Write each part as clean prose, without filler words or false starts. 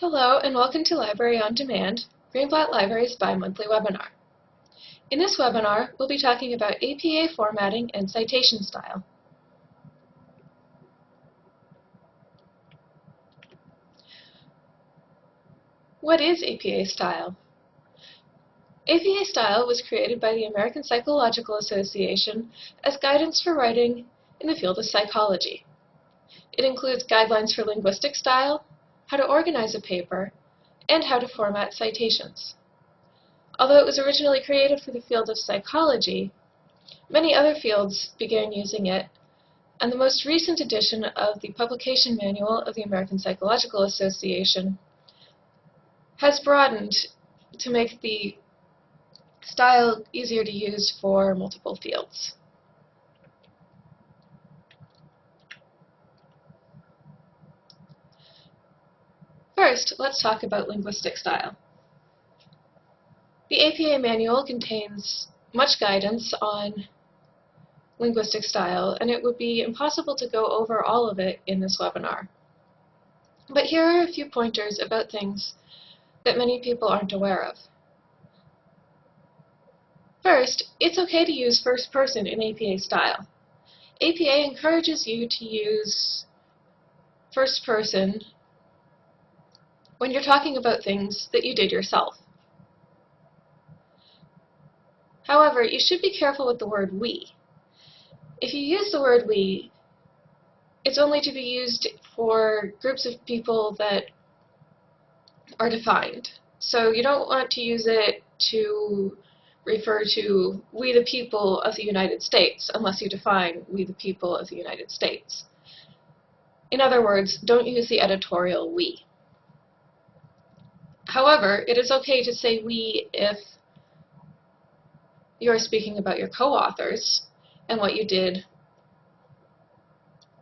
Hello and welcome to Library on Demand, Greenblatt Library's bi-monthly webinar. In this webinar, we'll be talking about APA formatting and citation style. What is APA style? APA style was created by the American Psychological Association as guidance for writing in the field of psychology. It includes guidelines for linguistic style, how to organize a paper, and how to format citations. Although it was originally created for the field of psychology, many other fields began using it, and the most recent edition of the Publication Manual of the American Psychological Association has broadened to make the style easier to use for multiple fields. First, let's talk about linguistic style. The APA manual contains much guidance on linguistic style, and it would be impossible to go over all of it in this webinar. But here are a few pointers about things that many people aren't aware of. First, it's okay to use first person in APA style. APA encourages you to use first person when you're talking about things that you did yourself. However, you should be careful with the word we. If you use the word we, it's only to be used for groups of people that are defined. So you don't want to use it to refer to we the people of the United States unless you define we the people of the United States. In other words, don't use the editorial we. However, it is okay to say we if you're speaking about your co-authors and what you did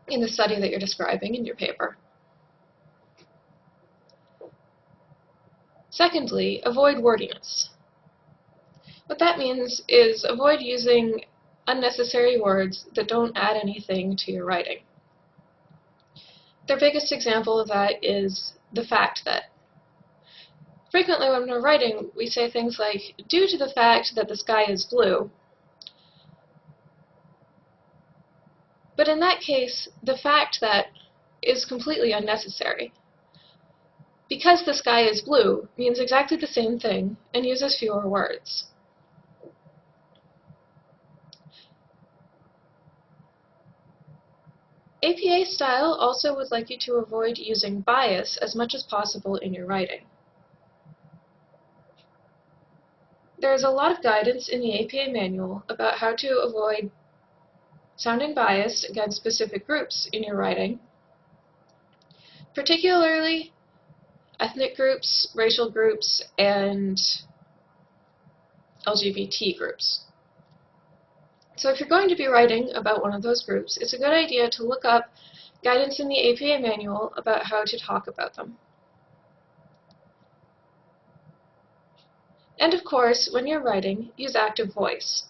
in the study that you're describing in your paper. Secondly, avoid wordiness. What that means is avoid using unnecessary words that don't add anything to your writing. Their biggest example of that is the fact that. Frequently when we're writing, we say things like, due to the fact that the sky is blue. But in that case, the fact that is completely unnecessary. Because the sky is blue means exactly the same thing and uses fewer words. APA style also would like you to avoid using bias as much as possible in your writing. There is a lot of guidance in the APA manual about how to avoid sounding biased against specific groups in your writing, particularly ethnic groups, racial groups, and LGBT groups. So if you're going to be writing about one of those groups, it's a good idea to look up guidance in the APA manual about how to talk about them. And of course, when you're writing, use active voice.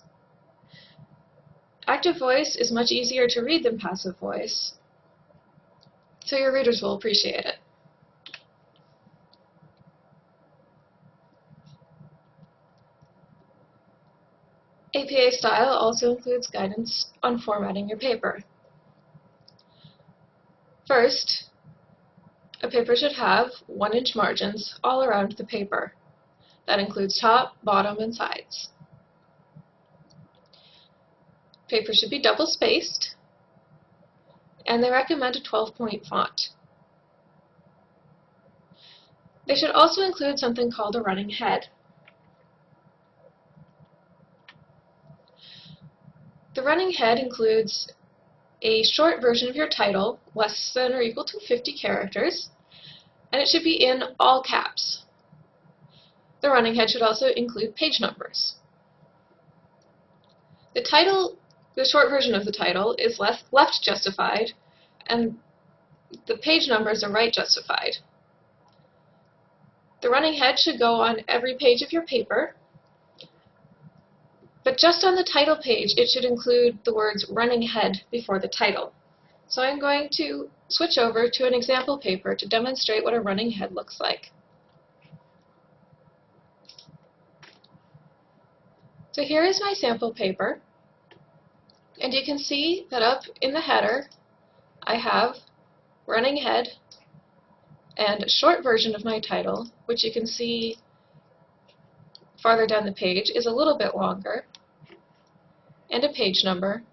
Active voice is much easier to read than passive voice, so your readers will appreciate it. APA style also includes guidance on formatting your paper. First, a paper should have 1-inch margins all around the paper. That includes top, bottom, and sides. Paper should be double-spaced, and they recommend a 12-point font. They should also include something called a running head. The running head includes a short version of your title, less than or equal to 50 characters, and it should be in all caps. The running head should also include page numbers. The short version of the title is left justified, and the page numbers are right justified. The running head should go on every page of your paper, but just on the title page it should include the words running head before the title. So I'm going to switch over to an example paper to demonstrate what a running head looks like. So here is my sample paper, and you can see that up in the header I have running head and a short version of my title, which you can see farther down the page is a little bit longer, and a page number.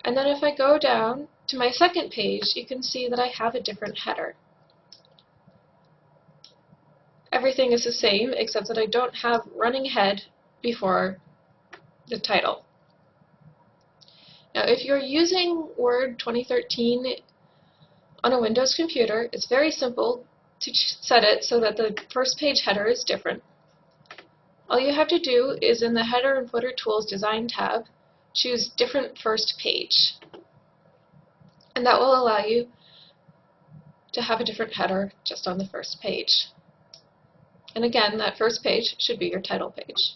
And then if I go down to my second page, you can see that I have a different header. Everything is the same except that I don't have running head before the title. Now if you're using Word 2013 on a Windows computer, it's very simple to set it so that the first page header is different. All you have to do is in the Header and Footer Tools Design tab, choose Different First Page. And that will allow you to have a different header just on the first page. And again, that first page should be your title page.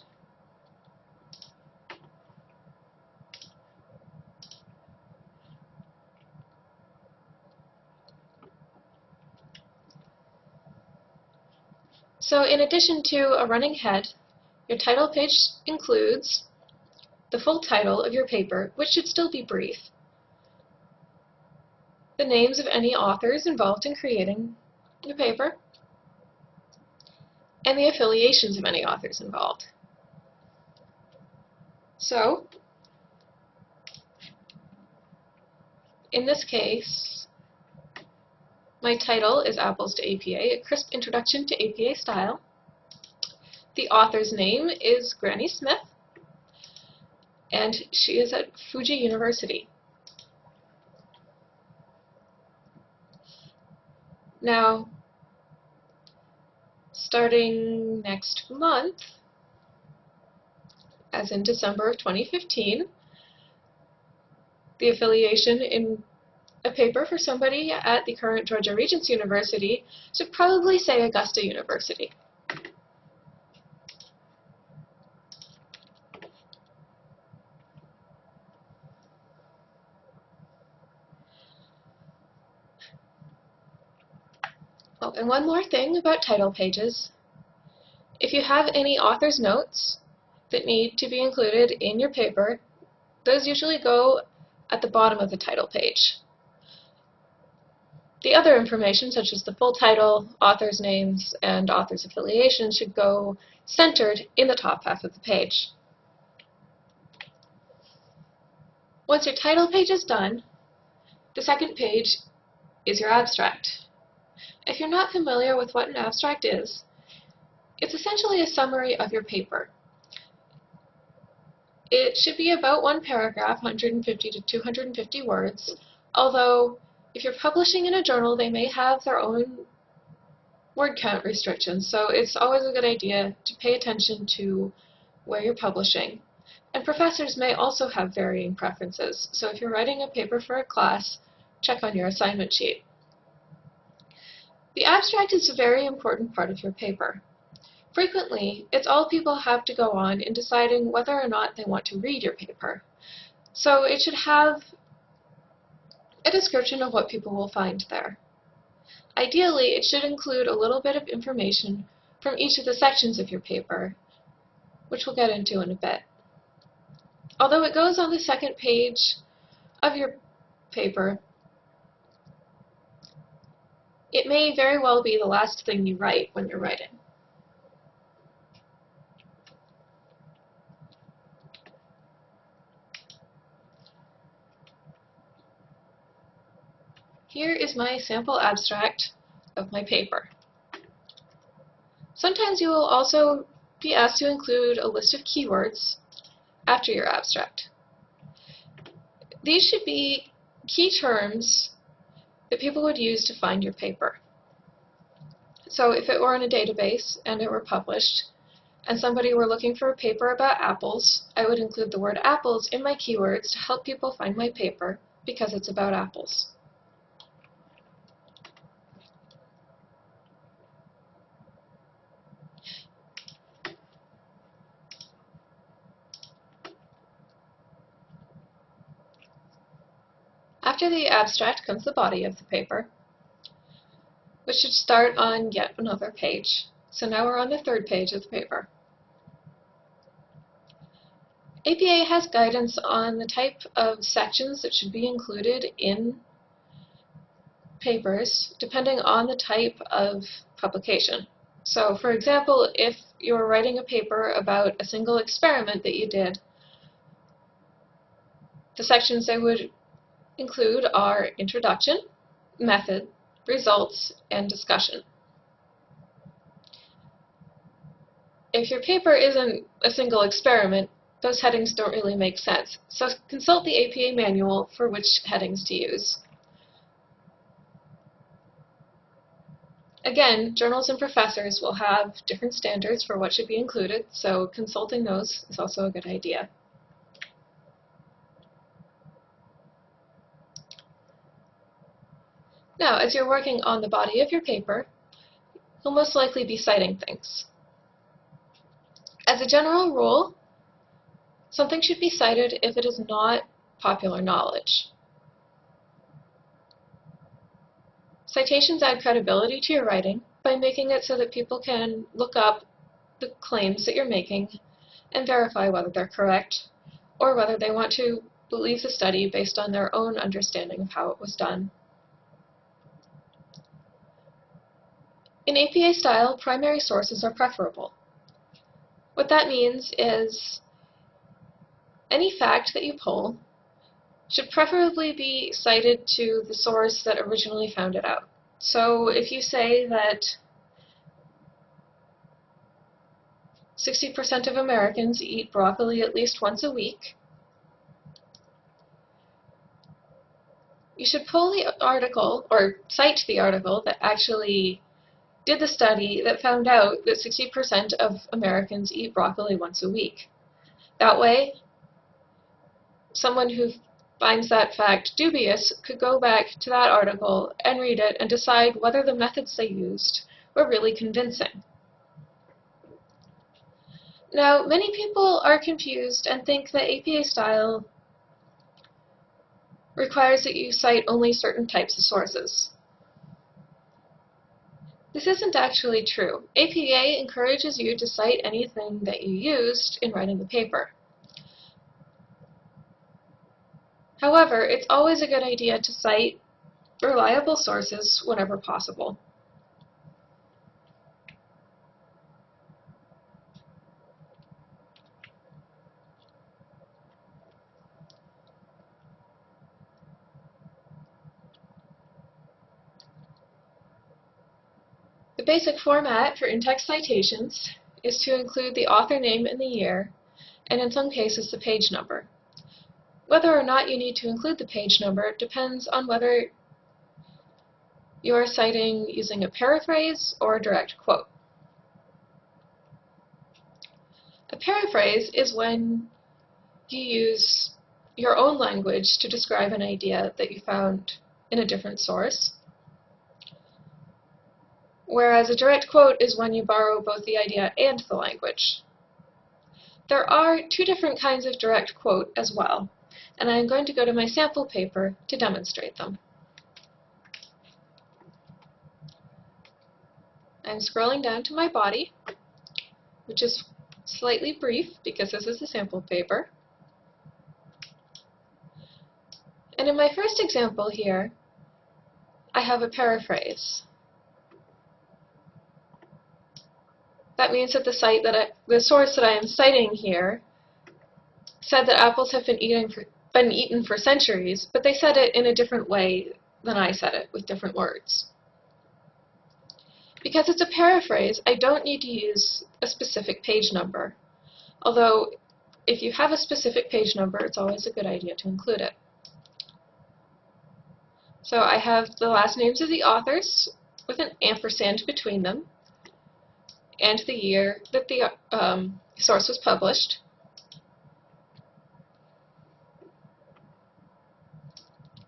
So in addition to a running head, your title page includes the full title of your paper, which should still be brief, the names of any authors involved in creating the paper, and the affiliations of any authors involved. So, in this case, my title is Apples to APA, a crisp introduction to APA style. The author's name is Granny Smith, and she is at Fuji University. Now, starting next month, as in December of 2015, the affiliation in a paper for somebody at the current Georgia Regents University should probably say Augusta University. Oh, and one more thing about title pages. If you have any author's notes that need to be included in your paper, those usually go at the bottom of the title page. The other information, such as the full title, authors' names, and authors' affiliations, should go centered in the top half of the page. Once your title page is done, the second page is your abstract. If you're not familiar with what an abstract is, it's essentially a summary of your paper. It should be about one paragraph, 150 to 250 words, although if you're publishing in a journal, they may have their own word count restrictions, so it's always a good idea to pay attention to where you're publishing. And professors may also have varying preferences, so if you're writing a paper for a class, check on your assignment sheet. The abstract is a very important part of your paper. Frequently, it's all people have to go on in deciding whether or not they want to read your paper. So it should have a description of what people will find there. Ideally, it should include a little bit of information from each of the sections of your paper, which we'll get into in a bit. Although it goes on the second page of your paper, it may very well be the last thing you write when you're writing. Here is my sample abstract of my paper. Sometimes you will also be asked to include a list of keywords after your abstract. These should be key terms that people would use to find your paper. So if it were in a database and it were published, and somebody were looking for a paper about apples, I would include the word apples in my keywords to help people find my paper because it's about apples. After After the abstract comes the body of the paper, which should start on yet another page. So now we're on the third page of the paper. APA has guidance on the type of sections that should be included in papers depending on the type of publication. So for example, if you're writing a paper about a single experiment that you did, the sections they would include are introduction, method, results, and discussion. If your paper isn't a single experiment, those headings don't really make sense. So consult the APA manual for which headings to use. Again, journals and professors will have different standards for what should be included, so consulting those is also a good idea. Now, as you're working on the body of your paper, you'll most likely be citing things. As a general rule, something should be cited if it is not popular knowledge. Citations add credibility to your writing by making it so that people can look up the claims that you're making and verify whether they're correct or whether they want to believe the study based on their own understanding of how it was done. In APA style, primary sources are preferable. What that means is any fact that you pull should preferably be cited to the source that originally found it out. So if you say that 60% of Americans eat broccoli at least once a week, you should pull the article, or cite the article that actually did the study that found out that 60% of Americans eat broccoli once a week. That way, someone who finds that fact dubious could go back to that article and read it and decide whether the methods they used were really convincing. Now, many people are confused and think that APA style requires that you cite only certain types of sources. This isn't actually true. APA encourages you to cite anything that you used in writing the paper. However, it's always a good idea to cite reliable sources whenever possible. The basic format for in-text citations is to include the author name and the year, and in some cases the page number. Whether or not you need to include the page number depends on whether you are citing using a paraphrase or a direct quote. A paraphrase is when you use your own language to describe an idea that you found in a different source, whereas a direct quote is when you borrow both the idea and the language. There are two different kinds of direct quote as well, and I'm going to go to my sample paper to demonstrate them. I'm scrolling down to my body, which is slightly brief because this is a sample paper. And in my first example here, I have a paraphrase. That means that the source that I am citing here said that apples have been eaten for centuries, but they said it in a different way than I said it, with different words. Because it's a paraphrase, I don't need to use a specific page number, although if you have a specific page number, it's always a good idea to include it. So I have the last names of the authors with an ampersand between them, and the year that the source was published.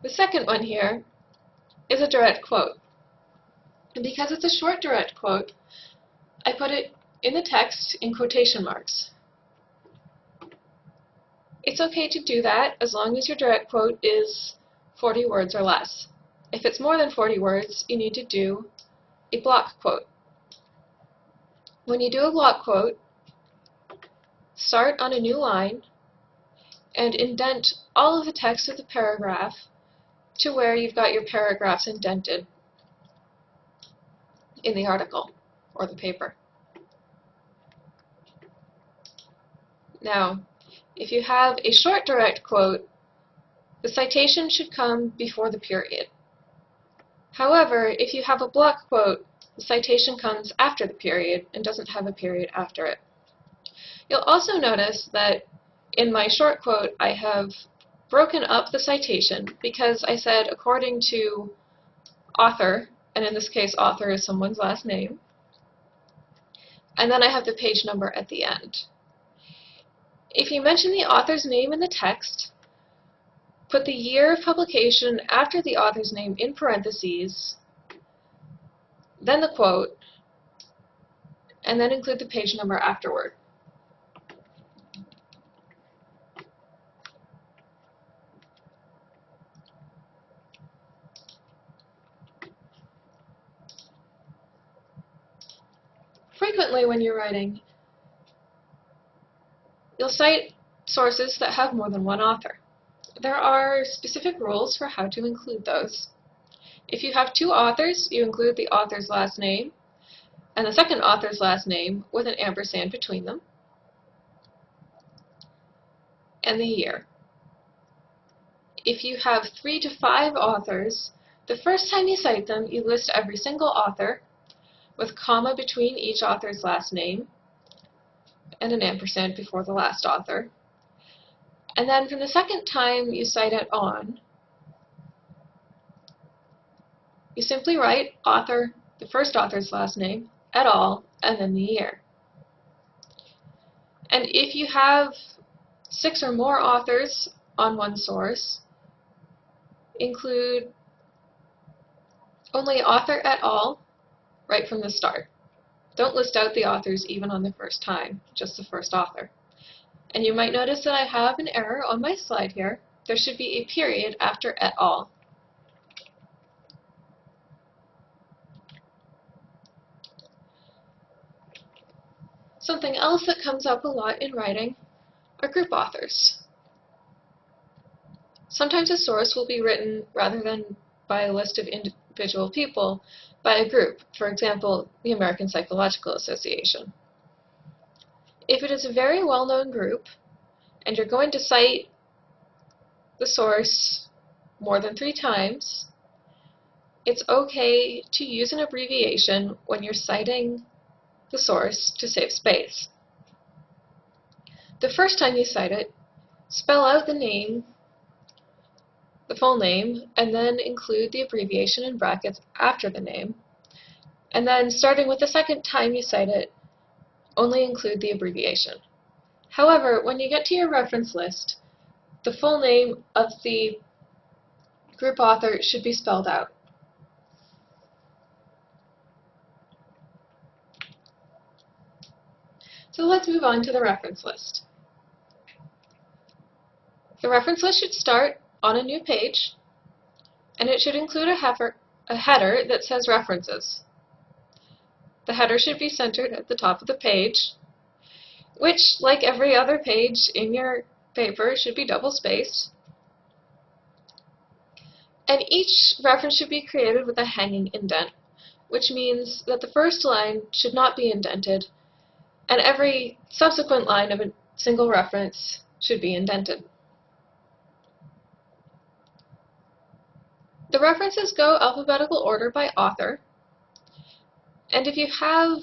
The second one here is a direct quote. And because it's a short direct quote, I put it in the text in quotation marks. It's okay to do that as long as your direct quote is 40 words or less. If it's more than 40 words, you need to do a block quote. When you do a block quote, start on a new line and indent all of the text of the paragraph to where you've got your paragraphs indented in the article or the paper. Now, if you have a short direct quote, the citation should come before the period. However, if you have a block quote, the citation comes after the period and doesn't have a period after it. You'll also notice that in my short quote I have broken up the citation because I said according to author, and in this case author is someone's last name, and then I have the page number at the end. If you mention the author's name in the text, put the year of publication after the author's name in parentheses, then the quote, and then include the page number afterward. Frequently when you're writing, you'll cite sources that have more than one author. There are specific rules for how to include those. If you have two authors, you include the author's last name and the second author's last name with an ampersand between them, and the year. If you have 3 to 5 authors, the first time you cite them, you list every single author with comma between each author's last name and an ampersand before the last author. And then from the second time you cite it on, you simply write author, the first author's last name, et al., and then the year. And if you have 6 or more authors on one source, include only author et al. Right from the start. Don't list out the authors even on the first time, just the first author. And you might notice that I have an error on my slide here. There should be a period after et al. Something else that comes up a lot in writing are group authors. Sometimes a source will be written rather than by a list of individual people, by a group, for example, the American Psychological Association. If it is a very well-known group, and you're going to cite the source more than 3 times, it's okay to use an abbreviation when you're citing the source to save space. The first time you cite it, spell out the name, the full name, and then include the abbreviation in brackets after the name. And then starting with the second time you cite it, only include the abbreviation. However, when you get to your reference list, the full name of the group author should be spelled out. So let's move on to the reference list. The reference list should start on a new page, and it should include a header that says references. The header should be centered at the top of the page, which, like every other page in your paper, should be double-spaced. And each reference should be created with a hanging indent, which means that the first line should not be indented, and every subsequent line of a single reference should be indented. The references go alphabetical order by author, and if you have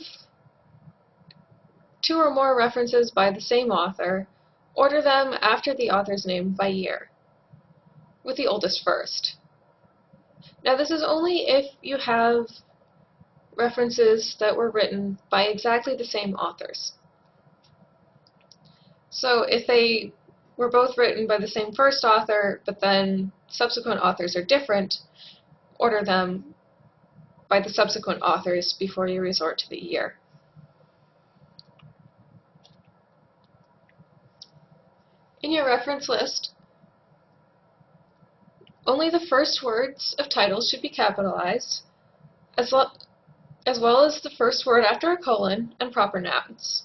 2 or more references by the same author, order them after the author's name by year, with the oldest first. Now this is only if you have references that were written by exactly the same authors. So if they were both written by the same first author, but then subsequent authors are different, order them by the subsequent authors before you resort to the year. In your reference list, only only the first words of titles should be capitalized, as well as the first word after a colon and proper nouns.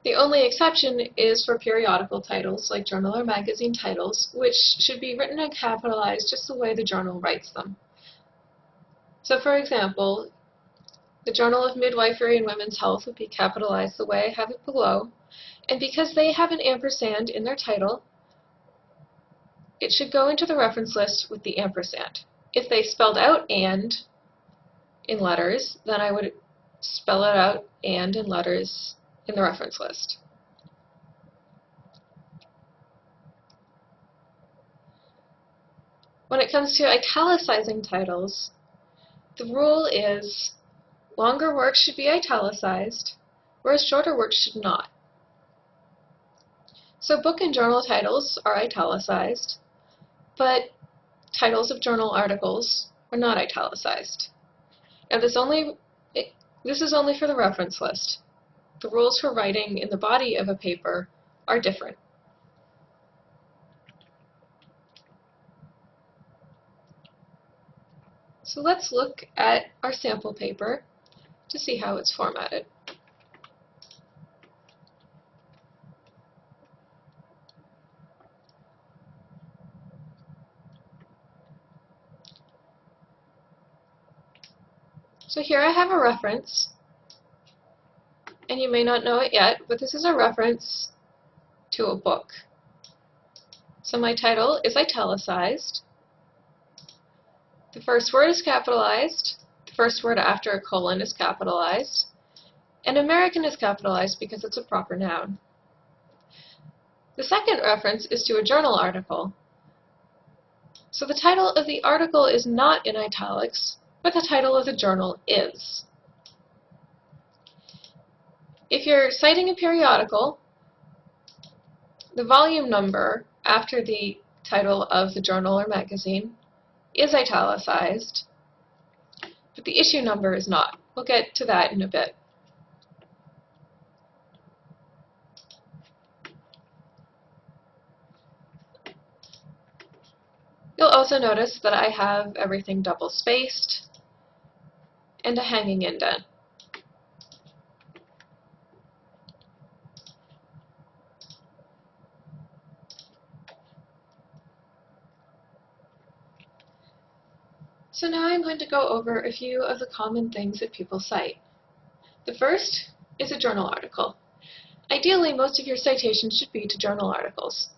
The only exception is for periodical titles, like journal or magazine titles, which should be written and capitalized just the way the journal writes them. So for example, the Journal of Midwifery and Women's Health would be capitalized the way I have it below, and because they have an ampersand in their title, it should go into the reference list with the ampersand. If they spelled out "and" in letters, then I would spell it out "and" in letters in the reference list. When it comes to italicizing titles, the rule is longer works should be italicized, whereas shorter works should not. So book and journal titles are italicized, but titles of journal articles are not italicized. Now this is only for the reference list. The rules for writing in the body of a paper are different. So let's look at our sample paper to see how it's formatted. So here I have a reference, and you may not know it yet, but this is a reference to a book. So my title is italicized. The first word is capitalized. The first word after a colon is capitalized. And American is capitalized because it's a proper noun. The second reference is to a journal article. So the title of the article is not in italics, but the title of the journal is. If you're citing a periodical, the volume number after the title of the journal or magazine is italicized, but the issue number is not. We'll get to that in a bit. You'll also notice that I have everything double-spaced and a hanging indent. So now I'm going to go over a few of the common things that people cite. The first is a journal article. Ideally, most of your citations should be to journal articles.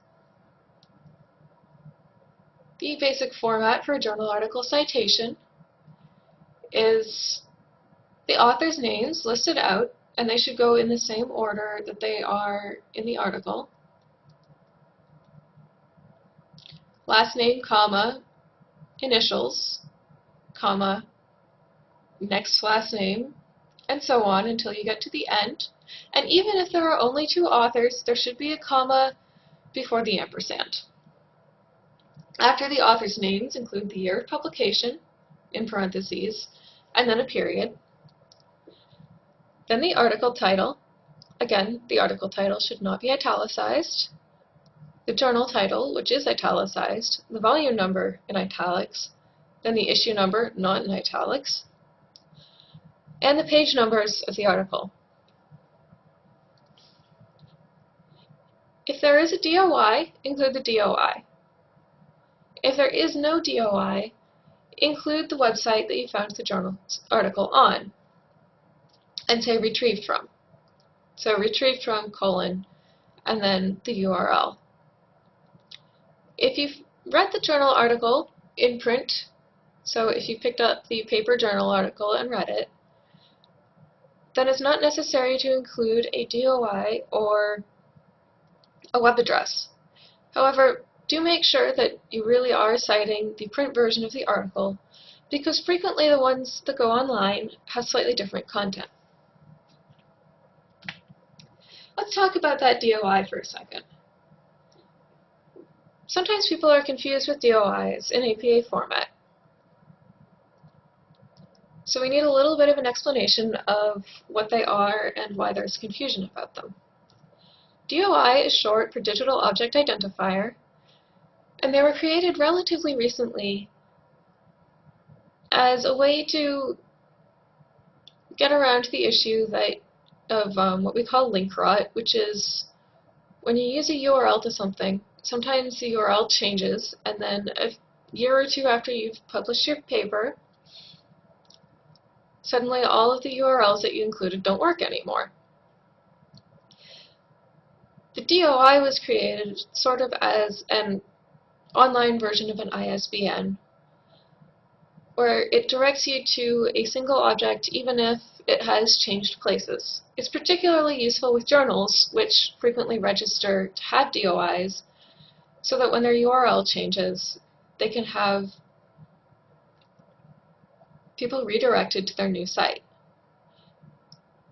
The basic format for a journal article citation is the author's names listed out, and they should go in the same order that they are in the article. Last name, comma, initials, comma, next last name, and so on until you get to the end. And even if there are only two authors, there should be a comma before the ampersand. After the author's names, include the year of publication, in parentheses, and then a period. Then the article title. Again, the article title should not be italicized. The journal title, which is italicized, the volume number in italics, then the issue number, not in italics, and the page numbers of the article. If there is a DOI, include the DOI. If there is no DOI, include the website that you found the journal article on, and say retrieved from. So retrieved from, colon, and then the URL. If you've read the journal article in print, so if you picked up the paper journal article and read it, then it's not necessary to include a DOI or a web address. However, do make sure that you really are citing the print version of the article, because frequently the ones that go online have slightly different content. Let's talk about that DOI for a second. Sometimes people are confused with DOIs in APA format. So we need a little bit of an explanation of what they are and why there's confusion about them. DOI is short for Digital Object Identifier, And they were created relatively recently as a way to get around the issue of what we call link rot, which is when you use a URL to something, sometimes the URL changes, and then a year or two after you've published your paper, suddenly all of the URLs that you included don't work anymore. The DOI was created sort of as an online version of an ISBN, where it directs you to a single object even if it has changed places. It's particularly useful with journals, which frequently register to have DOIs, so that when their URL changes, they can have people redirected to their new site.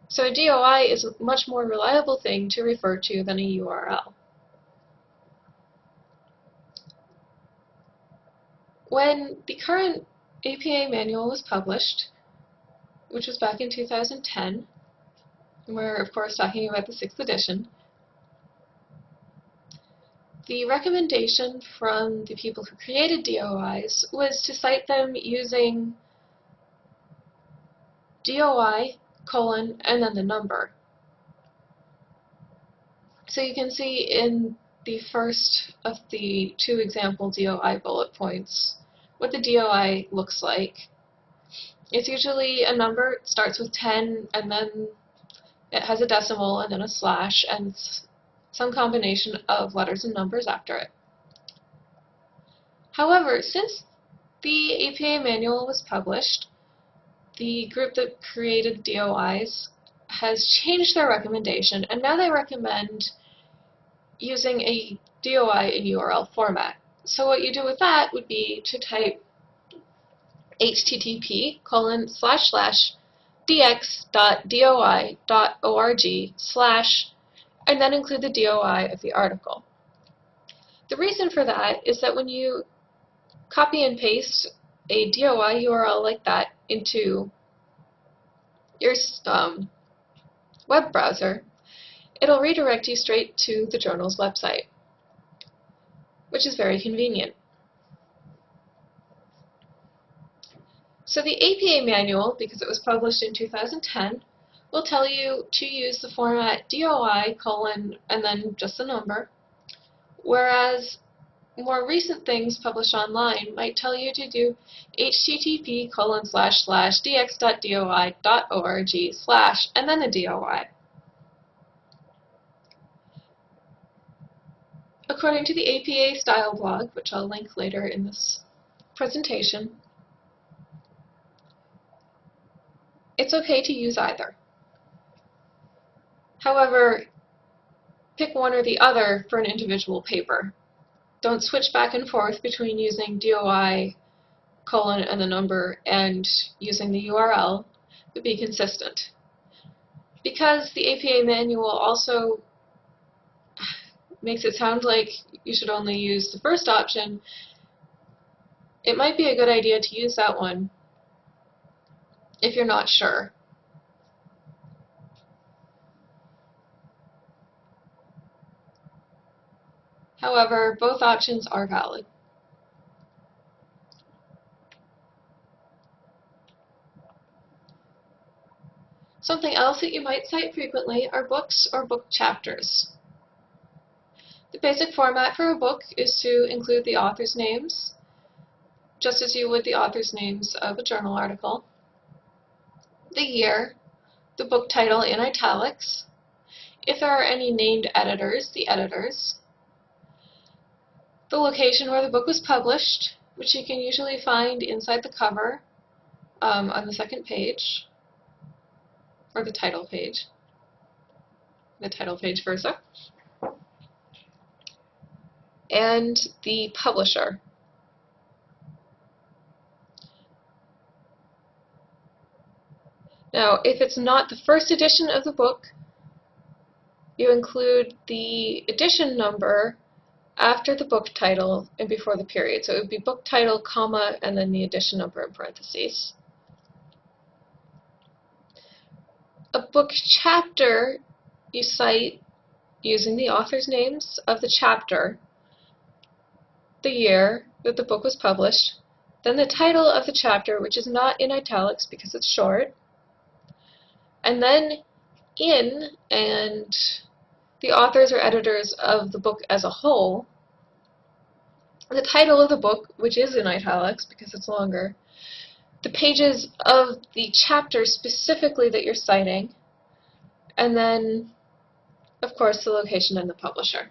So a DOI is a much more reliable thing to refer to than a URL. When the current APA manual was published, which was back in 2010, and we're of course talking about the 6th edition, the recommendation from the people who created DOIs was to cite them using DOI, colon, and then the number. So you can see in the first of the 2 example DOI bullet points what the DOI looks like. It's usually a number, it starts with 10, and then it has a decimal, and then a slash, and some combination of letters and numbers after it. However, since the APA manual was published, the group that created DOIs has changed their recommendation, and now they recommend using a DOI in URL format. So what you do with that would be to type http://dx.doi.org/ and then include the DOI of the article. The reason for that is that when you copy and paste a DOI URL like that into your web browser, it'll redirect you straight to the journal's website, which is very convenient. So the APA manual, because it was published in 2010, will tell you to use the format DOI, colon, and then just the number, whereas more recent things published online might tell you to do http://dx.doi.org/ and then the DOI. According to the APA Style blog, which I'll link later in this presentation, it's okay to use either. However, pick one or the other for an individual paper. Don't switch back and forth between using DOI, colon, and the number and using the URL, but be consistent. Because the APA manual also makes it sound like you should only use the first option, it might be a good idea to use that one if you're not sure. However, both options are valid. Something else that you might cite frequently are books or book chapters. The basic format for a book is to include the author's names, just as you would the author's names of a journal article, the year, the book title in italics, if there are any named editors, the editors, the location where the book was published, which you can usually find inside the cover on the 2nd page, or the title page versa, and the publisher. Now, if it's not the first edition of the book, you include the edition number after the book title and before the period. So it would be book title, comma, and then the edition number in parentheses. A book chapter you cite using the author's names of the chapter, the year that the book was published, then the title of the chapter, which is not in italics because it's short, and then in and the authors or editors of the book as a whole, the title of the book, which is in italics because it's longer, the pages of the chapter specifically that you're citing, and then, of course, the location and the publisher.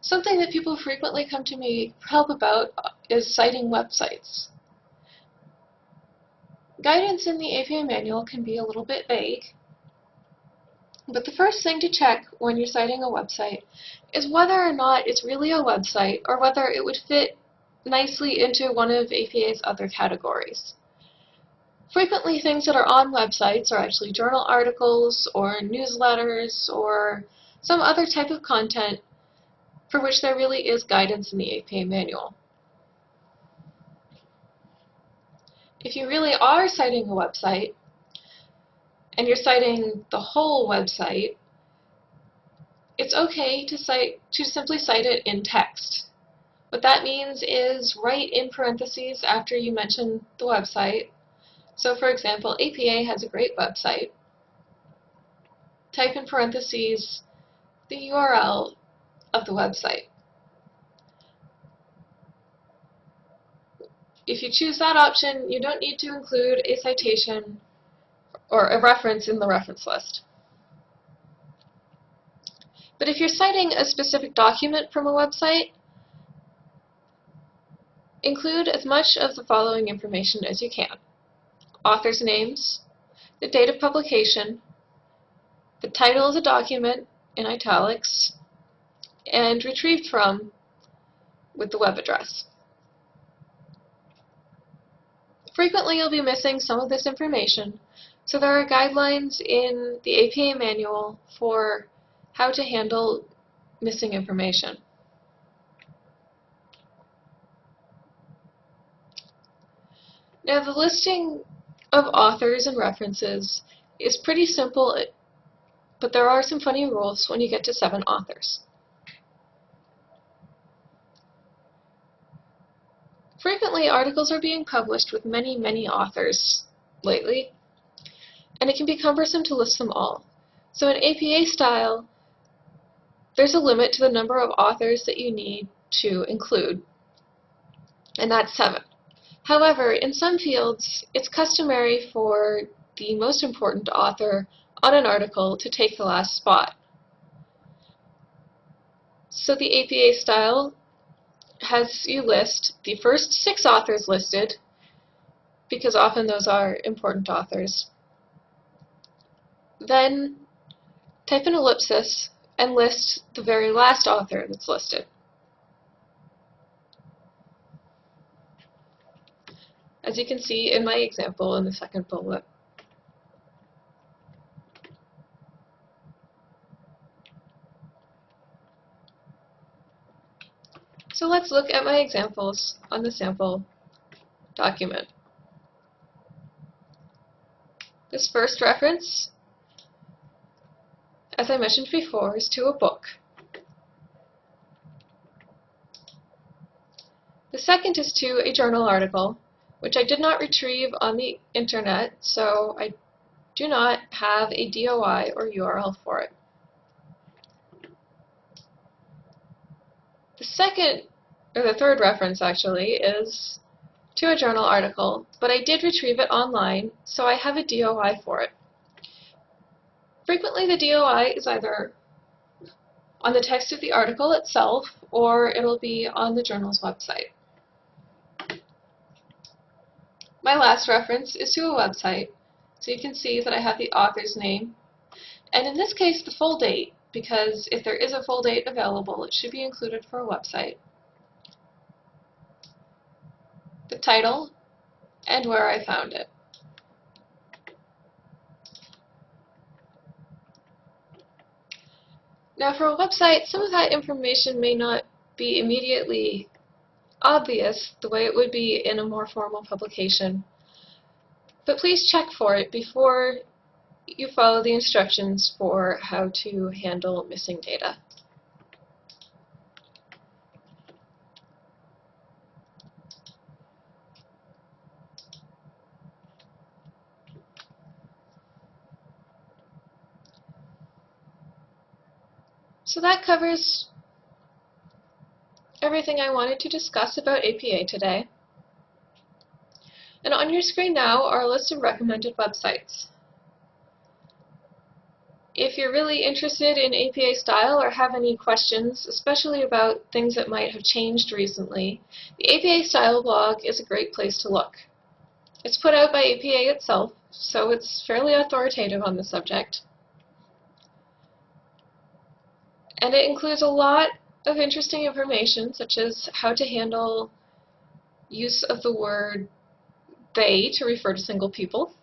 Something that people frequently come to me for help about is citing websites. Guidance in the APA manual can be a little bit vague, but the first thing to check when you're citing a website is whether or not it's really a website or whether it would fit nicely into one of APA's other categories. Frequently, things that are on websites are actually journal articles or newsletters or some other type of content for which there really is guidance in the APA manual. If you really are citing a website, and you're citing the whole website, it's okay to simply cite it in text. What that means is write in parentheses after you mention the website. So for example, APA has a great website. Type in parentheses the URL of the website. If you choose that option, you don't need to include a citation or a reference in the reference list. But if you're citing a specific document from a website, include as much of the following information as you can. Authors' names, the date of publication, the title of the document in italics, and retrieved from with the web address. Frequently you'll be missing some of this information, so there are guidelines in the APA manual for how to handle missing information. Now the listing of authors and references is pretty simple, but there are some funny rules when you get to 7 authors. Frequently, articles are being published with many, many authors lately, and it can be cumbersome to list them all. So in APA style, there's a limit to the number of authors that you need to include, and that's 7. However, in some fields, it's customary for the most important author on an article to take the last spot. So the APA style has you list the first 6 authors listed, because often those are important authors. Then type an ellipsis and list the very last author that's listed. As you can see in my example in the second bullet. So let's look at my examples on the sample document. This first reference, as I mentioned before, is to a book. The second is to a journal article, which I did not retrieve on the internet, so I do not have a DOI or URL for it. The third reference actually is to a journal article, but I did retrieve it online, so I have a DOI for it. Frequently the DOI is either on the text of the article itself, or it'll be on the journal's website. My last reference is to a website, so you can see that I have the author's name, and in this case the full date, because if there is a full date available, it should be included for a website. The title, and where I found it. Now for a website, some of that information may not be immediately obvious the way it would be in a more formal publication, but please check for it before you follow the instructions for how to handle missing data. So that covers everything I wanted to discuss about APA today. And on your screen now are a list of recommended websites. If you're really interested in APA style or have any questions, especially about things that might have changed recently, the APA style blog is a great place to look. It's put out by APA itself, so it's fairly authoritative on the subject. And it includes a lot of interesting information, such as how to handle use of the word they to refer to single people.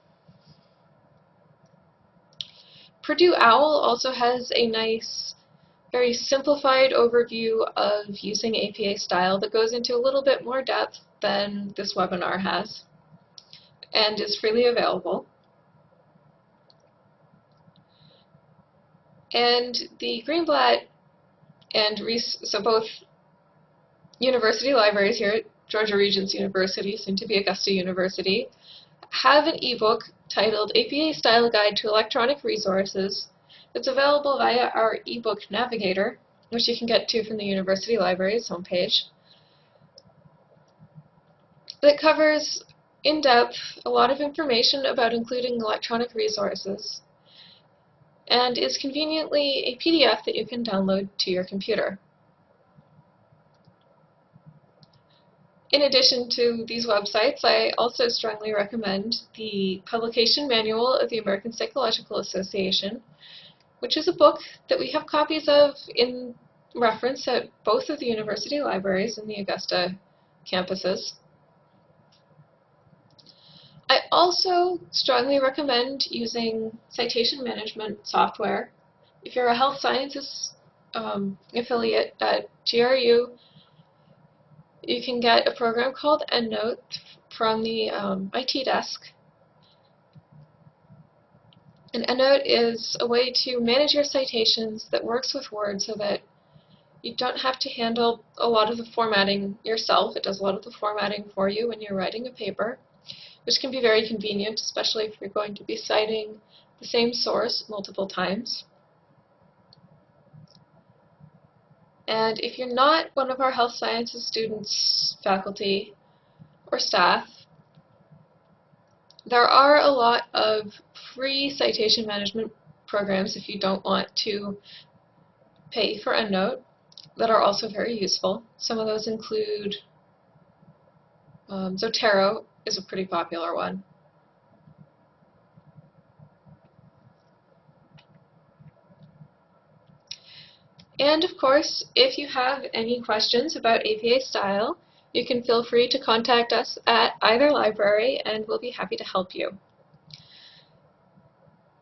Purdue OWL also has a nice, very simplified overview of using APA style that goes into a little bit more depth than this webinar has, and is freely available. And the Greenblatt and so both university libraries here at Georgia Regents University, soon to be Augusta University, have an ebook titled APA Style Guide to Electronic Resources that's available via our ebook navigator, which you can get to from the university library's homepage, that covers in depth a lot of information about including electronic resources and is conveniently a PDF that you can download to your computer. In addition to these websites, I also strongly recommend the publication manual of the American Psychological Association, which is a book that we have copies of in reference at both of the university libraries in the Augusta campuses. I also strongly recommend using citation management software. If you're a health sciences affiliate at GRU, you can get a program called EndNote from the IT desk. And EndNote is a way to manage your citations that works with Word so that you don't have to handle a lot of the formatting yourself. It does a lot of the formatting for you when you're writing a paper, which can be very convenient, especially if you're going to be citing the same source multiple times. And if you're not one of our health sciences students, faculty, or staff, there are a lot of free citation management programs if you don't want to pay for EndNote that are also very useful. Some of those include Zotero is a pretty popular one. And of course, if you have any questions about APA style, you can feel free to contact us at either library and we'll be happy to help you.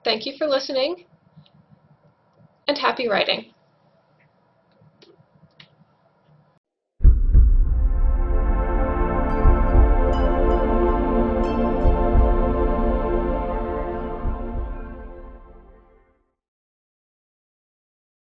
Thank you for listening and happy writing.